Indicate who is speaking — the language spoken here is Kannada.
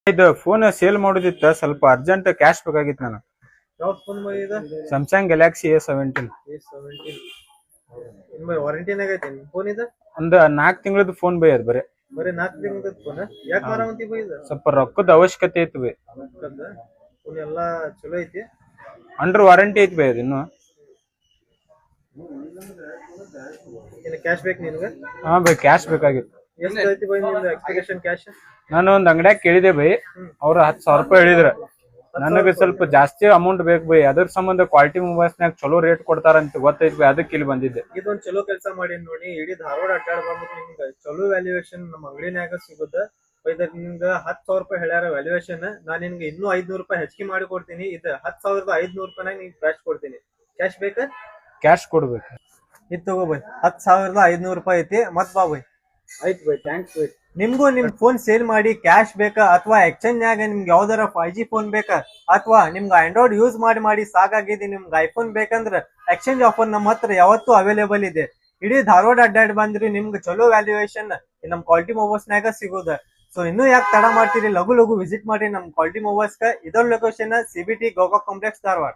Speaker 1: ಇದು ಫೋನ್ ಸೇಲ್ ಮಾಡೋದಿತ್ತ ಸ್ವಲ್ಪ ಅರ್ಜೆಂಟ್ ಕ್ಯಾಶ್ ಬೇಕಾಗಿತ್ತು ನನಗೆ.
Speaker 2: ಯಾವ ಫೋನ್ ಬೈ ಇದು?
Speaker 1: ಸ್ಯಾಮ್ಸಂಗ್ ಗ್ಯಾಲಕ್ಸಿ A17
Speaker 2: A17 ಇನ್ ಬೈ ವಾರಂಟಿನಾಗ ಐತಿ ಫೋನ್ ಇದು?
Speaker 1: ಒಂದು 4 ತಿಂಗಳದ ಫೋನ್ ಬೈ ಅದ್ ಬರೀ
Speaker 2: 4 ತಿಂಗಳದ ಫೋನ್. ಯಾಕೆ ಮಾರಾವಂತಿ ಬೈ ಇದು?
Speaker 1: ಸ್ವಲ್ಪ ರೊಕ್ಕದ ಅವಶ್ಯಕತೆ ಐತಿ ಬೈ.
Speaker 2: ಫೋನ್ ಎಲ್ಲಾ ಚಲೋ ಐತಿ,
Speaker 1: ಅಂಡರ್ ವಾರಂಟಿ ಐತಿ ಬೈ ಅದು ಇನ್ನು.
Speaker 2: ಇನ್ನು ಕ್ಯಾಶ್ ಬೇಕು ನಿನಗೆ?
Speaker 1: ಹಾ ಬೈ ಕ್ಯಾಶ್ ಬೇಕಾಗಿತ್ತು.
Speaker 2: ಎಷ್ಟು ಐತಿ ಬೈ ನಿಂದು ಎಕ್ಸ್ಪೆಕ್ಟೇಷನ್ ಕ್ಯಾಶ್?
Speaker 1: ನಾನು ಒಂದ್ ಅಂಗಡ್ಯಾಗ ಕೇಳಿದೆ ಬೈ, ಅವ್ರು 10,000 ರೂಪಾಯಿ ಹೇಳಿದ್ರ. ನನಗೆ ಸ್ವಲ್ಪ ಜಾಸ್ತಿ ಅಮೌಂಟ್ ಬೇಕು ಬೈ, ಅದ್ರ ಸಂಬಂಧ ಕ್ವಾಲಿಟಿ ಮೊಬೈಲ್ಸ್ ನಾಗ ಚಲೋ ರೇಟ್ ಕೊಡ್ತಾರ ಅಂತ ಗೊತ್ತೈತಿ ಬೈ, ಅದಕ್ಕೆ ಇಲ್ಲಿ ಬಂದಿದ್ದೆ.
Speaker 2: ಇದೊಂದ್ ಚಲೋ ಕೆಲಸ ಮಾಡಿ ನೋಡಿ, ಇಡೀ ಧಾರವಾಡ ಅಡ್ಡಾಡ ಬಂದ್ಬಿಟ್ಟು ನಿಮ್ಗೆ ಚಲೋ ವ್ಯಾಲ್ಯೂಯೇಷನ್ ನಮ್ಮ ಅಂಗಡಿನಾಗ ಸಿಗುತ್ತ. ನಿಮ್ಗೆ 10,000 ರೂಪಾಯಿ ಹೇಳ್ಯಾರ ವ್ಯಾಲ್ಯೂಯೇಷನ್, ನಾನ್ ನಿನ್ಗೆ ಇನ್ನೂ 500 ರೂಪಾಯಿ ಹೆಚ್ಚಿಗೆ ಮಾಡಿ ಕೊಡ್ತೀನಿ. ಇದು 10,500 ರೂಪಾಯಿನಾಗ ನಿಮ್ಗೆ ಕ್ಯಾಶ್ ಕೊಡ್ತೀನಿ. ಕ್ಯಾಶ್ ಬೇಕಾ?
Speaker 1: ಕ್ಯಾಶ್ ಕೊಡ್ಬೇಕು.
Speaker 2: ಇದು ತಗೋ ಬೈ, 10,500 ರೂಪಾಯಿ ಐತಿ. ಮತ್ ಬಾ ಬೈ.
Speaker 1: ಆಯ್ತು ಬೈ, ಥ್ಯಾಂಕ್ಸ್ ಬೈ.
Speaker 2: ನಿಮ್ಗೂ ನಿಮ್ ಫೋನ್ ಸೇಲ್ ಮಾಡಿ ಕ್ಯಾಶ್ ಬೇಕಾ, ಅಥವಾ ಎಕ್ಸ್ಚೇಂಜ್ ನಾಗ ನಿಮ್ಗೆ ಯಾವ್ದಾರ 5G ಫೋನ್ ಬೇಕಾ, ಅಥವಾ ನಿಮ್ಗೆ ಆಂಡ್ರಾಯ್ಡ್ ಯೂಸ್ ಮಾಡಿ ಸಾಕಾಗಿದೆ, ನಿಮ್ಗೆ ಐಫೋನ್ ಬೇಕಂದ್ರೆ ಎಕ್ಸ್ಚೇಂಜ್ ಆಫರ್ ನಮ್ಮ ಹತ್ರ ಯಾವತ್ತೂ ಅವೈಲೇಬಲ್ ಇದೆ. ಇಡೀ ಧಾರವಾಡ ಅಡ್ಡಾಡ್ ಬಂದ್ರಿ ನಿಮ್ಗೆ ಚಲೋ ವ್ಯಾಲ್ಯೂಯೇಷನ್ ನಮ್ ಕ್ವಾಲಿಟಿ ಮೊಬೈಲ್ಸ್ ನಾಗ ಸಿಗೋದ. ಸೊ ಇನ್ನೂ ಯಾಕೆ ತಡ ಮಾಡ್ತೀರಿ, ಲಗು ವಿಸಿಟ್ ಮಾಡಿ ನಮ್ ಕ್ವಾಲಿಟಿ ಮೊಬೈಲ್ಸ್. ಇದೊಂದು location CBT Gokak complex Dharwad.